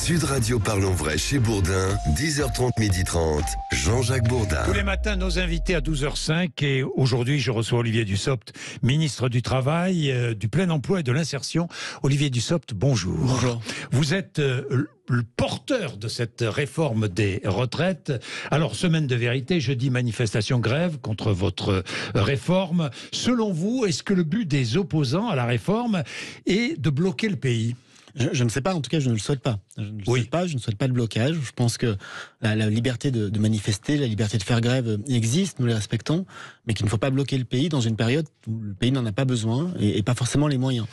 Sud Radio Parlons Vrai chez Bourdin, 10h30, 12h30, Jean-Jacques Bourdin. Tous les matins, nos invités à 12h05 et aujourd'hui, je reçois Olivier Dussopt, ministre du Travail, du Plein Emploi et de l'Insertion. Olivier Dussopt, bonjour. Bonjour. Vous êtes le porteur de cette réforme des retraites. Alors, semaine de vérité, jeudi, manifestation grève contre votre réforme. Selon vous, est-ce que le but des opposants à la réforme est de bloquer le pays ? Je ne sais pas, en tout cas, je ne le souhaite pas. Je ne souhaite pas de blocage. Je pense que la liberté de manifester, la liberté de faire grève existe, nous les respectons, mais qu'il ne faut pas bloquer le pays dans une période où le pays n'en a pas besoin et pas forcément les moyens.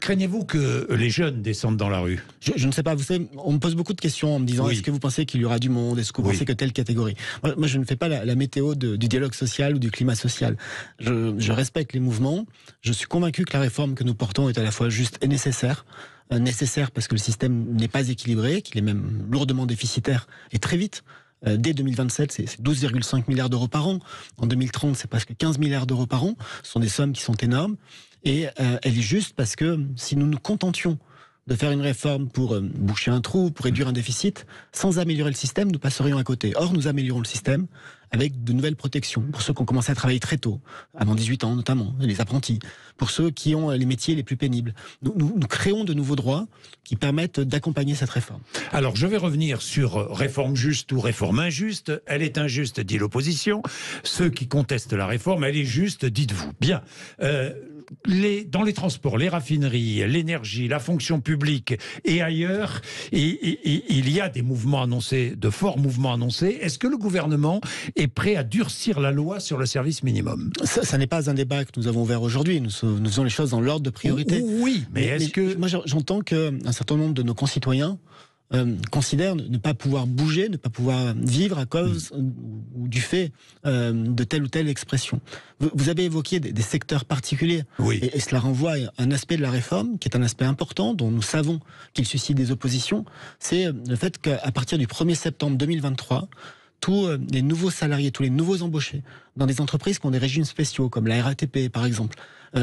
Craignez-vous que les jeunes descendent dans la rue ? Je ne sais pas, vous savez, on me pose beaucoup de questions en me disant est-ce que vous pensez qu'il y aura du monde ? Est-ce que vous pensez que telle catégorie ? Moi, je ne fais pas la météo du dialogue social ou du climat social. Je respecte les mouvements. Je suis convaincu que la réforme que nous portons est à la fois juste et nécessaire. Nécessaire parce que le système n'est pas équilibré, qu'il est même lourdement déficitaire et très vite. Dès 2027, c'est 12,5 milliards d'euros par an. En 2030, c'est presque 15 milliards d'euros par an. Ce sont des sommes qui sont énormes. Et elle est juste parce que si nous nous contentions de faire une réforme pour boucher un trou, pour réduire un déficit, sans améliorer le système, nous passerions à côté. Or, nous améliorons le système avec de nouvelles protections pour ceux qui ont commencé à travailler très tôt, avant 18 ans notamment, les apprentis, pour ceux qui ont les métiers les plus pénibles. Nous créons de nouveaux droits qui permettent d'accompagner cette réforme. Alors, je vais revenir sur réforme juste ou réforme injuste. Elle est injuste, dit l'opposition. Ceux qui contestent la réforme, elle est juste, dites-vous. Bien. Dans les transports, les raffineries, l'énergie, la fonction publique et ailleurs, il y a des mouvements annoncés, de forts mouvements annoncés. Est-ce que le gouvernement est prêt à durcir la loi sur le service minimum ? Ça n'est pas un débat que nous avons ouvert aujourd'hui. Nous faisons les choses dans l'ordre de priorité. Oui, mais est-ce que... Moi, j'entends qu'un certain nombre de nos concitoyens considèrent ne pas pouvoir bouger, ne pas pouvoir vivre à cause ou du fait de telle ou telle expression. Vous avez évoqué des secteurs particuliers, et cela renvoie à un aspect de la réforme qui est un aspect important dont nous savons qu'il suscite des oppositions, c'est le fait qu'à partir du 1er septembre 2023, tous les nouveaux salariés, tous les nouveaux embauchés dans des entreprises qui ont des régimes spéciaux, comme la RATP par exemple,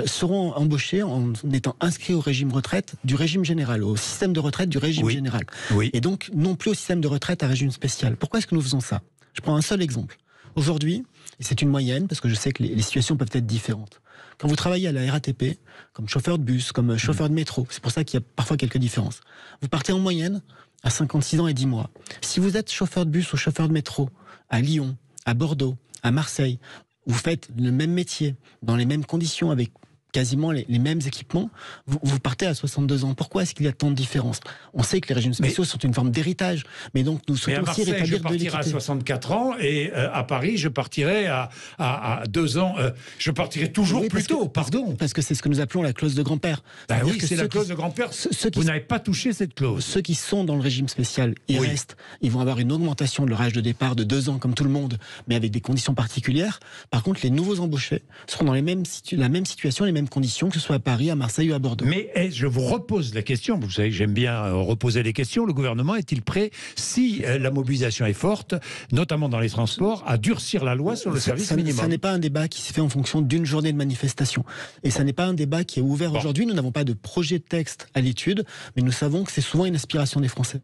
seront embauchés en étant inscrits au régime retraite du régime général, au système de retraite du régime général. Et donc non plus au système de retraite à régime spécial. Pourquoi est-ce que nous faisons ça ? Je prends un seul exemple. Aujourd'hui, et c'est une moyenne, parce que je sais que les situations peuvent être différentes. Quand vous travaillez à la RATP, comme chauffeur de bus, comme chauffeur de métro, c'est pour ça qu'il y a parfois quelques différences. Vous partez en moyenne à 56 ans et 10 mois. Si vous êtes chauffeur de bus ou chauffeur de métro à Lyon, à Bordeaux, à Marseille, vous faites le même métier, dans les mêmes conditions, avec quasiment les mêmes équipements, vous partez à 62 ans. Pourquoi est-ce qu'il y a tant de différences ? On sait que les régimes spéciaux sont une forme d'héritage, mais donc nous souhaitons aussi rétablir de l'équité. Je partirai à 64 ans et à Paris, je partirai à 2 ans. Je partirai toujours plus tôt, pardon. Parce que c'est ce que nous appelons la clause de grand-père. Oui, c'est la clause de grand-père. Vous n'avez pas touché cette clause. Ceux qui sont dans le régime spécial, ils restent. Ils vont avoir une augmentation de leur âge de départ de 2 ans, comme tout le monde, mais avec des conditions particulières. Par contre, les nouveaux embauchés seront dans la même situation, les mêmes conditions, que ce soit à Paris, à Marseille ou à Bordeaux. Mais je vous repose la question, vous savez que j'aime bien reposer les questions, le gouvernement est-il prêt, si la mobilisation est forte, notamment dans les transports, à durcir la loi sur le service minimum ? Ça n'est pas un débat qui se fait en fonction d'une journée de manifestation. Et ça n'est pas un débat qui est ouvert aujourd'hui. Nous n'avons pas de projet de texte à l'étude, mais nous savons que c'est souvent une aspiration des Français.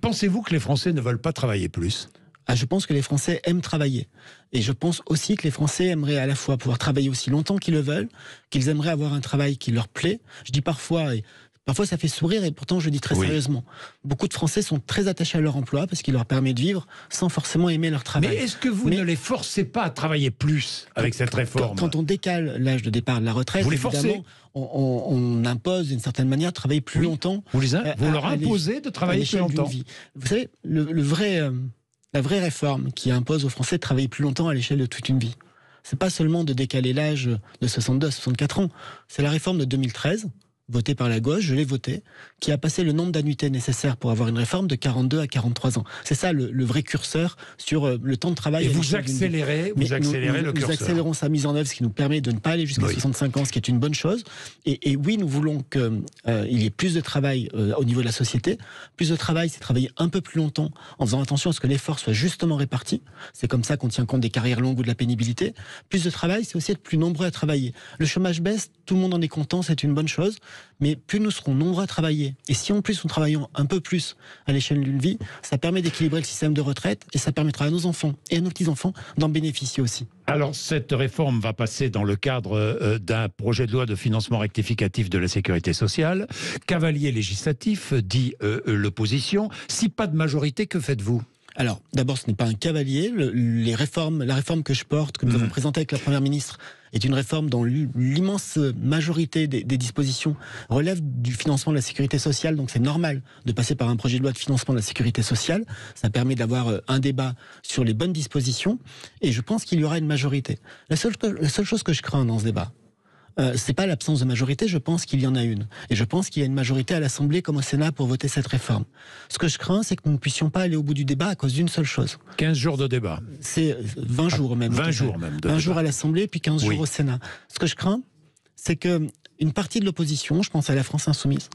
Pensez-vous que les Français ne veulent pas travailler plus ? Je pense que les Français aiment travailler. Et je pense aussi que les Français aimeraient à la fois pouvoir travailler aussi longtemps qu'ils le veulent, qu'ils aimeraient avoir un travail qui leur plaît. Je dis parfois ça fait sourire et pourtant je dis très sérieusement. Beaucoup de Français sont très attachés à leur emploi parce qu'il leur permet de vivre sans forcément aimer leur travail. Mais est-ce que vous ne les forcez pas à travailler plus avec cette réforme ? Quand on décale l'âge de départ de la retraite, vous les forcez ? On impose d'une certaine manière de travailler plus longtemps. Vous leur imposez de travailler plus longtemps. Vous savez, la vraie réforme qui impose aux Français de travailler plus longtemps à l'échelle de toute une vie, c'est pas seulement de décaler l'âge de 62 à 64 ans, c'est la réforme de 2013, votée par la gauche, je l'ai votée, qui a passé le nombre d'annuités nécessaires pour avoir une réforme de 42 à 43 ans. C'est ça le vrai curseur sur le temps de travail. Et vous accélérez le curseur. Nous accélérons sa mise en œuvre, ce qui nous permet de ne pas aller jusqu'à 65 ans, ce qui est une bonne chose. Et oui, nous voulons qu'il y ait plus de travail au niveau de la société. Plus de travail, c'est travailler un peu plus longtemps, en faisant attention à ce que l'effort soit justement réparti. C'est comme ça qu'on tient compte des carrières longues ou de la pénibilité. Plus de travail, c'est aussi être plus nombreux à travailler. Le chômage baisse, tout le monde en est content, c'est une bonne chose. mais plus nous serons nombreux à travailler. Et si en plus nous travaillons un peu plus à l'échelle d'une vie, ça permet d'équilibrer le système de retraite et ça permettra à nos enfants et à nos petits-enfants d'en bénéficier aussi. Alors, cette réforme va passer dans le cadre d'un projet de loi de financement rectificatif de la sécurité sociale. Cavalier législatif, dit l'opposition. Si pas de majorité, que faites-vous ? Alors, d'abord, ce n'est pas un cavalier. La réforme que je porte, que nous avons présentée avec la Première ministre, est une réforme dont l'immense majorité des dispositions relèvent du financement de la sécurité sociale. Donc, c'est normal de passer par un projet de loi de financement de la sécurité sociale. Ça permet d'avoir un débat sur les bonnes dispositions. Et je pense qu'il y aura une majorité. La seule chose que je crains dans ce débat, c'est pas l'absence de majorité, je pense qu'il y en a une. Et je pense qu'il y a une majorité à l'Assemblée comme au Sénat pour voter cette réforme. Ce que je crains, c'est que nous ne puissions pas aller au bout du débat à cause d'une seule chose. 15 jours de débat. C'est 20 jours même. 20 jours même. 20 jours à l'Assemblée, puis 15 jours au Sénat. Ce que je crains, c'est qu'une partie de l'opposition, je pense à la France Insoumise,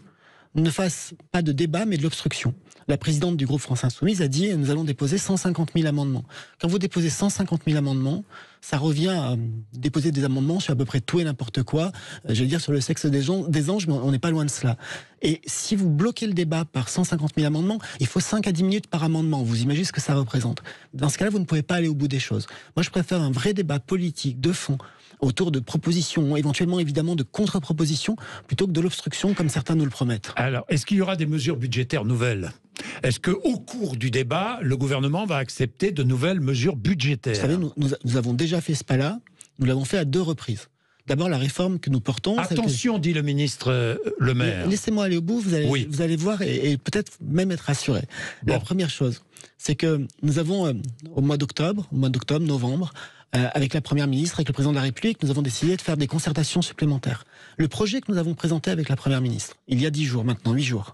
ne fasse pas de débat, mais de l'obstruction. La présidente du groupe France Insoumise a dit « Nous allons déposer 150 000 amendements ». Quand vous déposez 150 000 amendements, ça revient à déposer des amendements sur à peu près tout et n'importe quoi. J'allais dire sur le sexe des anges, mais on n'est pas loin de cela. Et si vous bloquez le débat par 150 000 amendements, il faut 5 à 10 minutes par amendement. Vous imaginez ce que ça représente. Dans ce cas-là, vous ne pouvez pas aller au bout des choses. Moi, je préfère un vrai débat politique, de fond, autour de propositions, éventuellement évidemment de contre-propositions, plutôt que de l'obstruction comme certains nous le promettent. Alors, est-ce qu'il y aura des mesures budgétaires nouvelles ? Est-ce qu'au cours du débat, le gouvernement va accepter de nouvelles mesures budgétaires ? Vous savez, nous avons déjà fait ce pas-là, nous l'avons fait à 2 reprises. D'abord, la réforme que nous portons... Attention, dit le ministre Le Maire. Laissez-moi aller au bout, vous allez voir et peut-être même être rassuré. Bon. La première chose, c'est que nous avons, au mois d'octobre, novembre, avec la Première ministre, avec le Président de la République, nous avons décidé de faire des concertations supplémentaires. Le projet que nous avons présenté avec la Première ministre, il y a 10 jours maintenant, 8 jours,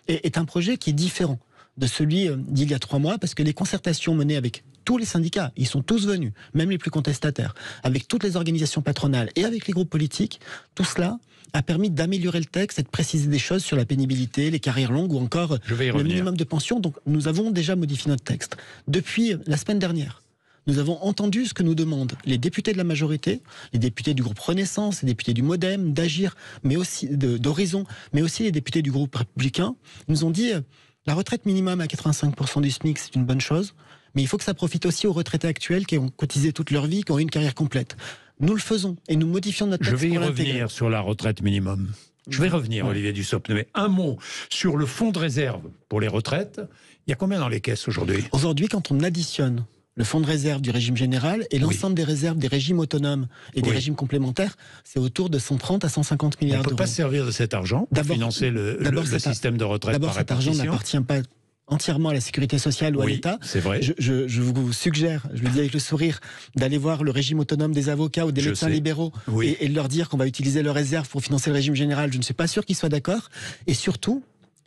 est un projet qui est différent de celui d'il y a 3 mois, parce que les concertations menées avec tous les syndicats, ils sont tous venus, même les plus contestataires, avec toutes les organisations patronales et avec les groupes politiques, tout cela a permis d'améliorer le texte et de préciser des choses sur la pénibilité, les carrières longues ou encore le minimum de pension. Donc nous avons déjà modifié notre texte. Depuis la semaine dernière, nous avons entendu ce que nous demandent les députés de la majorité, les députés du groupe Renaissance, les députés du MoDem, d'Agir, mais aussi d'Horizon, mais aussi les députés du groupe républicain. Ils nous ont dit la retraite minimum à 85% du SMIC, c'est une bonne chose, mais il faut que ça profite aussi aux retraités actuels qui ont cotisé toute leur vie, qui ont eu une carrière complète. Nous le faisons et nous modifions notre texte. Je vais y revenir sur la retraite minimum. Je vais revenir, Olivier Dussopt. Mais un mot sur le fonds de réserve pour les retraites. Il y a combien dans les caisses aujourd'hui ? Aujourd'hui, quand on additionne le fonds de réserve du régime général et l'ensemble des réserves des régimes autonomes et des régimes complémentaires, c'est autour de 130 à 150 milliards d'euros. On ne peut pas se servir de cet argent pour financer le système de retraite par répartition. D'abord, cet argent n'appartient pas entièrement à la sécurité sociale ou à l'État. C'est vrai. Je vous suggère, je le dis avec le sourire, d'aller voir le régime autonome des avocats ou des médecins libéraux et de leur dire qu'on va utiliser leurs réserves pour financer le régime général. Je ne suis pas sûr qu'ils soient d'accord. Et surtout,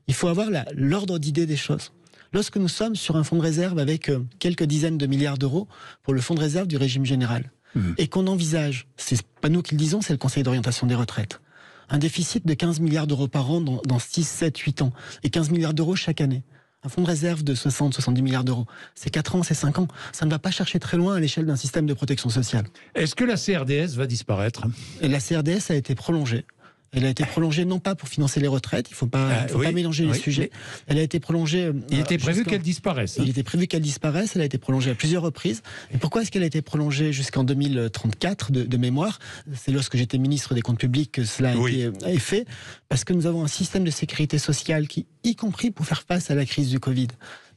il faut avoir l'ordre d'idée des choses. Lorsque nous sommes sur un fonds de réserve avec quelques dizaines de milliards d'euros pour le fonds de réserve du régime général, et qu'on envisage, c'est pas nous qui le disons, c'est le Conseil d'orientation des retraites, un déficit de 15 milliards d'euros par an dans 6, 7, 8 ans, et 15 milliards d'euros chaque année. Un fonds de réserve de 60, 70 milliards d'euros, c'est 4 ans, c'est 5 ans. Ça ne va pas chercher très loin à l'échelle d'un système de protection sociale. Est-ce que la CRDS va disparaître ? Et la CRDS a été prolongée. Elle a été prolongée non pas pour financer les retraites, il ne faut pas mélanger les sujets. Elle a été prolongée... Il était prévu qu'elle disparaisse. Il était prévu qu'elle disparaisse, elle a été prolongée à plusieurs reprises. Et pourquoi est-ce qu'elle a été prolongée jusqu'en 2034 de mémoire ? C'est lorsque j'étais ministre des Comptes Publics que cela a été fait. Parce que nous avons un système de sécurité sociale qui, y compris pour faire face à la crise du Covid,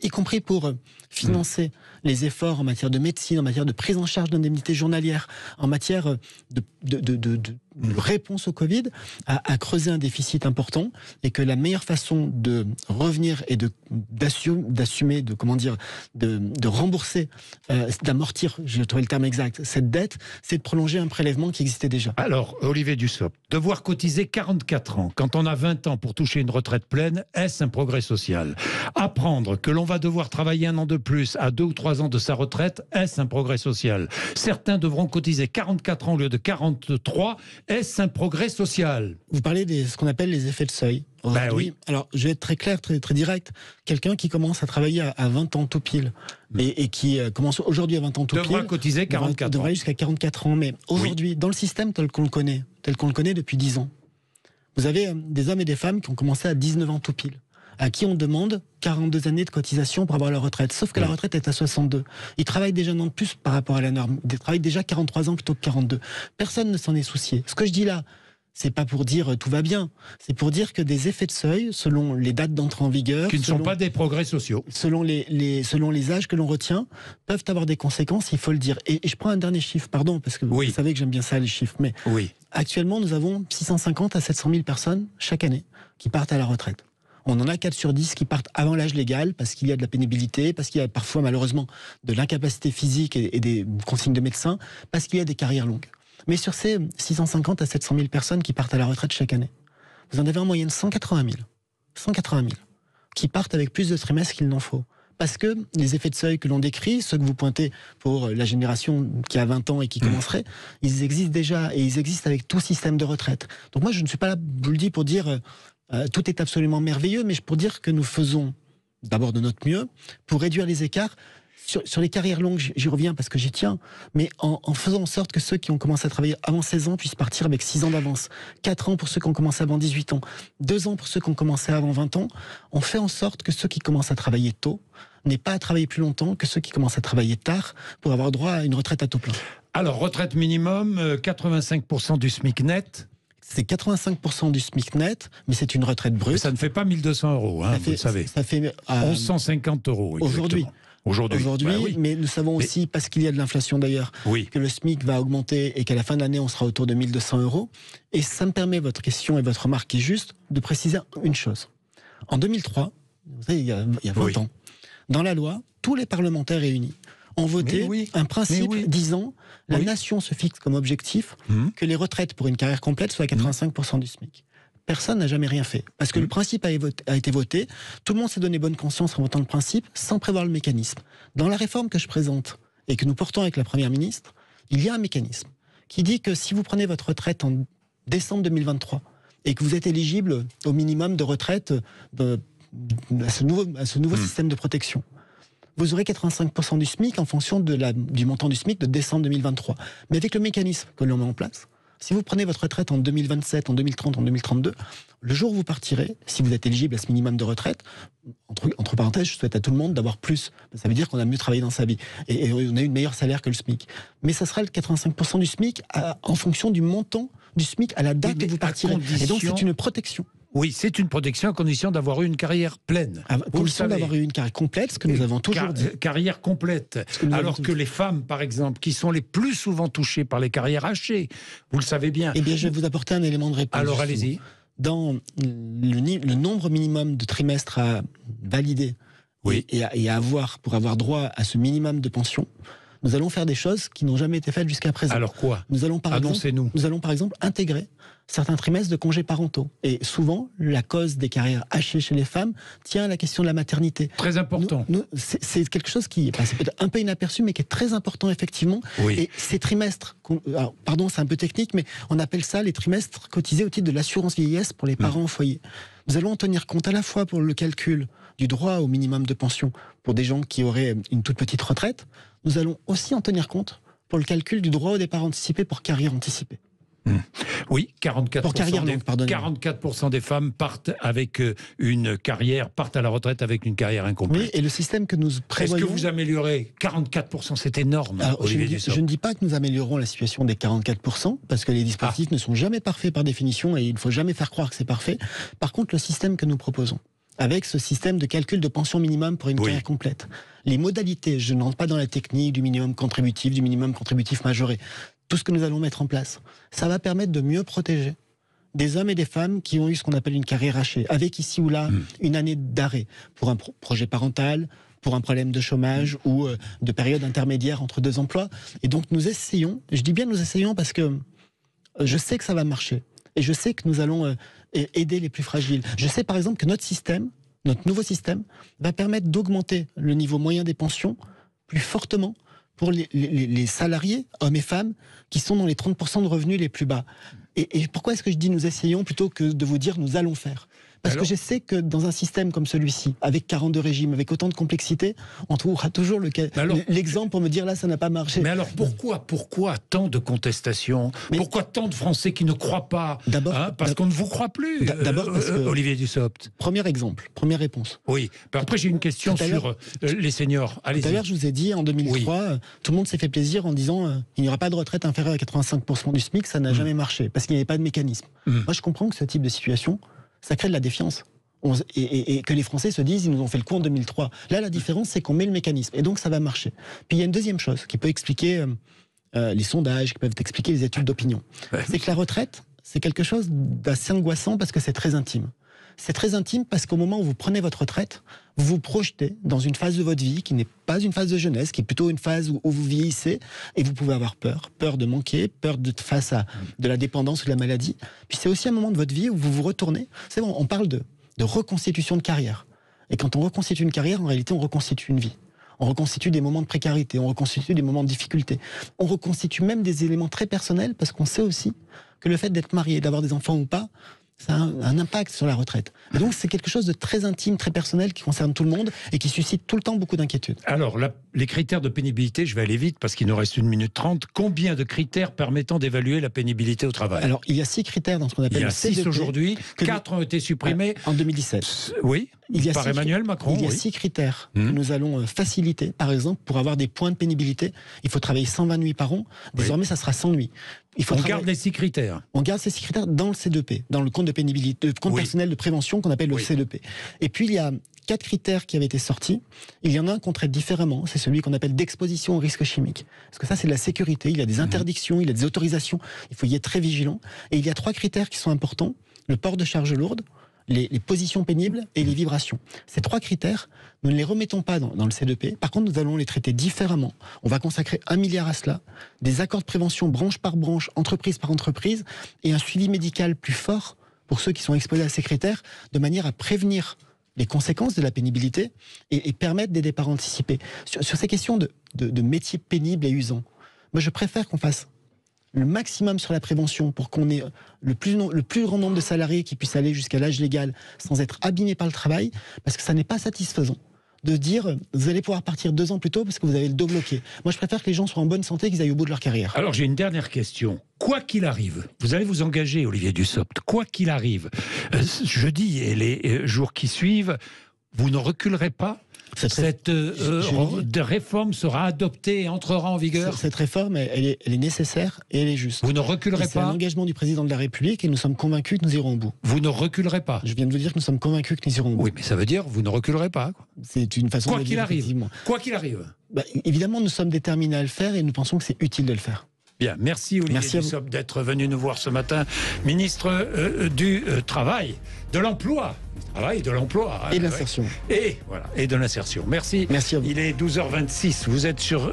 y compris pour financer les efforts en matière de médecine, en matière de prise en charge d'indemnités journalières, en matière de réponse au Covid, a creusé un déficit important, et que la meilleure façon de revenir et d'assumer, de rembourser, d'amortir, je trouve le terme exact, cette dette, c'est de prolonger un prélèvement qui existait déjà. Alors, Olivier Dussopt, devoir cotiser 44 ans quand on a 20 ans pour toucher une retraite pleine, est-ce un progrès social ? Apprendre que l'on va devoir travailler un an de plus à 2 ou 3 ans de sa retraite, est-ce un progrès social ? Certains devront cotiser 44 ans au lieu de 43, est-ce un progrès social ? Vous parlez de ce qu'on appelle les effets de seuil. Oui. Alors, je vais être très clair, très, très direct. Quelqu'un qui commence à travailler à 20 ans tout pile et qui commence aujourd'hui à 20 ans tout pile... devra cotiser 44 ans. Devra jusqu'à 44 ans. Mais aujourd'hui, dans le système tel qu'on le connaît depuis 10 ans, Vous avez des hommes et des femmes qui ont commencé à 19 ans tout pile, à qui on demande 42 années de cotisation pour avoir leur retraite. Sauf que la retraite est à 62. Ils travaillent déjà un an de plus par rapport à la norme. Ils travaillent déjà 43 ans plutôt que 42. Personne ne s'en est soucié. Ce que je dis là, c'est pas pour dire tout va bien. C'est pour dire que des effets de seuil, selon les dates d'entrée en vigueur... Qui ne sont pas des progrès sociaux. Selon les âges que l'on retient, peuvent avoir des conséquences, il faut le dire. Et je prends un dernier chiffre, pardon, parce que vous savez que j'aime bien ça, les chiffres. Mais actuellement, nous avons 650 à 700 000 personnes chaque année qui partent à la retraite. On en a 4 sur 10 qui partent avant l'âge légal parce qu'il y a de la pénibilité, parce qu'il y a parfois malheureusement de l'incapacité physique et des consignes de médecins, parce qu'il y a des carrières longues. Mais sur ces 650 à 700 000 personnes qui partent à la retraite chaque année, vous en avez en moyenne 180 000 qui partent avec plus de trimestres qu'il n'en faut. Parce que les effets de seuil que l'on décrit, ceux que vous pointez pour la génération qui a 20 ans et qui commencerait, ils existent déjà et ils existent avec tout système de retraite. Donc moi, je ne suis pas là, je vous le dis, pour dire tout est absolument merveilleux, mais pour dire que nous faisons d'abord de notre mieux pour réduire les écarts. Sur les carrières longues, j'y reviens parce que j'y tiens, mais en faisant en sorte que ceux qui ont commencé à travailler avant 16 ans puissent partir avec 6 ans d'avance, 4 ans pour ceux qui ont commencé avant 18 ans, 2 ans pour ceux qui ont commencé avant 20 ans, on fait en sorte que ceux qui commencent à travailler tôt n'aient pas à travailler plus longtemps que ceux qui commencent à travailler tard pour avoir droit à une retraite à taux plein. Alors, retraite minimum, 85% du SMIC net. C'est 85% du SMIC net, mais c'est une retraite brute. Mais ça ne fait pas 1 200 €, hein, vous le savez. Ça fait 1150 € aujourd'hui. Oui. Mais nous savons aussi, parce qu'il y a de l'inflation d'ailleurs, que le SMIC va augmenter et qu'à la fin de l'année, on sera autour de 1 200 €. Et ça me permet, votre question et votre remarque est juste, de préciser une chose. En 2003, vous savez, il y a 20 ans, dans la loi, tous les parlementaires réunis ont voté un principe disant la nation se fixe comme objectif que les retraites pour une carrière complète soient à 85% du SMIC. Personne n'a jamais rien fait. Parce que le principe a été voté, tout le monde s'est donné bonne conscience en votant le principe, sans prévoir le mécanisme. Dans la réforme que je présente, et que nous portons avec la Première ministre, il y a un mécanisme qui dit que si vous prenez votre retraite en décembre 2023, et que vous êtes éligible au minimum de retraite à ce nouveau système de protection, vous aurez 85% du SMIC en fonction du montant du SMIC de décembre 2023. Mais avec le mécanisme que l'on met en place, si vous prenez votre retraite en 2027, en 2030, en 2032, le jour où vous partirez, si vous êtes éligible à ce minimum de retraite, entre parenthèses, je souhaite à tout le monde d'avoir plus. Ça veut dire qu'on a mieux travaillé dans sa vie. Et on a eu un meilleur salaire que le SMIC. Mais ça sera le 85% du SMIC en fonction du montant du SMIC à la date où vous partirez. Et donc c'est une protection. Oui, c'est une protection à condition d'avoir eu une carrière pleine. À condition d'avoir eu une carrière complète, ce que nous avons toujours dit. Carrière complète. Alors que les femmes, par exemple, qui sont les plus souvent touchées par les carrières hachées, vous le savez bien. Eh bien, je vais vous apporter un élément de réponse. Alors, allez-y. Dans le nombre minimum de trimestres à valider et à avoir pour avoir droit à ce minimum de pension, nous allons faire des choses qui n'ont jamais été faites jusqu'à présent. Alors quoi ? Nous allons par exemple intégrer certains trimestres de congés parentaux. Et souvent, la cause des carrières hachées chez les femmes tient à la question de la maternité. Très important. C'est quelque chose qui c'est peut-être un peu inaperçu, mais qui est très important, effectivement. Et ces trimestres, alors, pardon, c'est un peu technique, mais on appelle ça les trimestres cotisés au titre de l'assurance vieillesse pour les parents au foyer. Nous allons en tenir compte à la fois pour le calcul du droit au minimum de pension pour des gens qui auraient une toute petite retraite. Nous allons aussi en tenir compte pour le calcul du droit au départ anticipé pour carrière anticipée. Oui, 44% des femmes partent avec partent à la retraite avec une carrière incomplète. Oui, et le système que nous prévoyons... Est-ce que vous améliorez 44%? C'est énorme. Alors, je ne dis pas que nous améliorons la situation des 44%, parce que les dispositifs ne sont jamais parfaits par définition, et il ne faut jamais faire croire que c'est parfait. Par contre, le système que nous proposons, avec ce système de calcul de pension minimum pour une carrière complète, les modalités, je n'entre pas dans la technique du minimum contributif majoré, tout ce que nous allons mettre en place, ça va permettre de mieux protéger des hommes et des femmes qui ont eu ce qu'on appelle une carrière hachée, avec ici ou là une année d'arrêt pour un projet parental, pour un problème de chômage ou de période intermédiaire entre deux emplois. Et donc nous essayons, je dis bien nous essayons parce que je sais que ça va marcher. Et je sais que nous allons aider les plus fragiles. Je sais par exemple que notre nouveau système, va permettre d'augmenter le niveau moyen des pensions plus fortement pour les salariés, hommes et femmes, qui sont dans les 30% de revenus les plus bas. Et pourquoi est-ce que je dis nous essayons plutôt que de vous dire nous allons faire ? Parce Alors que je sais que dans un système comme celui-ci, avec 42 régimes, avec autant de complexité, on trouvera toujours l'exemple pour me dire là, ça n'a pas marché. Mais alors pourquoi tant de contestations? Pourquoi tant de Français qui ne croient pas? Parce qu'on ne vous croit plus, Olivier Dussopt. Premier exemple, première réponse. Oui, après j'ai une question sur les seniors. Allez-y. Tout à l'heure, je vous ai dit, en 2003, tout le monde s'est fait plaisir en disant il n'y aura pas de retraite inférieure à 85% du SMIC, ça n'a jamais marché, parce qu'il n'y avait pas de mécanisme. Moi, je comprends que ce type de situation, ça crée de la défiance. Et que les Français se disent, ils nous ont fait le coup en 2003. Là, la différence, c'est qu'on met le mécanisme. Et donc, ça va marcher. Puis, il y a une deuxième chose qui peut expliquer les sondages, qui peuvent expliquer les études d'opinion. C'est que la retraite, c'est quelque chose d'assez angoissant parce que c'est très intime. C'est très intime parce qu'au moment où vous prenez votre retraite, vous vous projetez dans une phase de votre vie qui n'est pas une phase de jeunesse, qui est plutôt une phase où vous vieillissez et vous pouvez avoir peur de manquer, peur de face à de la dépendance ou de la maladie. Puis c'est aussi un moment de votre vie où vous vous retournez. C'est bon, on parle de reconstitution de carrière. Et quand on reconstitue une carrière, en réalité, on reconstitue une vie. On reconstitue des moments de précarité, on reconstitue des moments de difficulté. On reconstitue même des éléments très personnels parce qu'on sait aussi que le fait d'être marié, d'avoir des enfants ou pas, ça a un impact sur la retraite. Et donc, c'est quelque chose de très intime, très personnel, qui concerne tout le monde et qui suscite tout le temps beaucoup d'inquiétude. Alors, les critères de pénibilité, je vais aller vite parce qu'il nous reste 1 minute 30. Combien de critères permettant d'évaluer la pénibilité au travail? Alors, il y a 6 critères dans ce qu'on appelle le CDP. Il y a 6 aujourd'hui, 4 ont été supprimés. En 2017. Oui, par Emmanuel Macron. Il y a 6 critères que nous allons faciliter. Par exemple, pour avoir des points de pénibilité, il faut travailler 120 nuits par an. Désormais, ça sera 100 nuits. On garde les 6 critères. On garde ces 6 critères dans le C2P, dans le compte de pénibilité, le compte personnel de prévention qu'on appelle le C2P. Et puis il y a 4 critères qui avaient été sortis. Il y en a un qu'on traite différemment, c'est celui qu'on appelle d'exposition au risque chimique. Parce que ça, c'est de la sécurité, il y a des interdictions, il y a des autorisations, il faut y être très vigilant. Et il y a 3 critères qui sont importants, le port de charges lourdes, les positions pénibles et les vibrations. Ces 3 critères, nous ne les remettons pas dans le C2P. Par contre, nous allons les traiter différemment. On va consacrer 1 milliard à cela, des accords de prévention branche par branche, entreprise par entreprise, et un suivi médical plus fort pour ceux qui sont exposés à ces critères, de manière à prévenir les conséquences de la pénibilité et permettre des départs anticipés. Sur ces questions de métiers pénibles et usants, moi je préfère qu'on fasse le maximum sur la prévention pour qu'on ait le plus grand nombre de salariés qui puissent aller jusqu'à l'âge légal sans être abîmés par le travail, parce que ça n'est pas satisfaisant de dire vous allez pouvoir partir 2 ans plus tôt parce que vous avez le dos bloqué. Moi je préfère que les gens soient en bonne santé et qu'ils aillent au bout de leur carrière. Alors j'ai une dernière question. Quoi qu'il arrive, vous allez vous engager, Olivier Dussopt, quoi qu'il arrive, jeudi et les jours qui suivent, vous ne reculerez pas? Cette réforme sera adoptée et entrera en vigueur? Cette réforme, elle est nécessaire et elle est juste. Vous ne reculerez pas? C'est un engagement du président de la République et nous sommes convaincus que nous irons au bout. Vous ne reculerez pas? Je viens de vous dire que nous sommes convaincus que nous irons au bout. Oui, mais ça veut dire que vous ne reculerez pas. C'est une façon de dire, effectivement. Quoi qu'il arrive. Évidemment, nous sommes déterminés à le faire et nous pensons que c'est utile de le faire. Bien, merci Olivier Dussopt d'être venu nous voir ce matin, ministre du Travail, de l'Emploi. Et de l'emploi. Et de l'insertion. Et de l'insertion. Merci. Merci à vous. Il est 12h26, vous êtes sur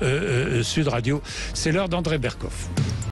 Sud Radio, c'est l'heure d'André Berkoff.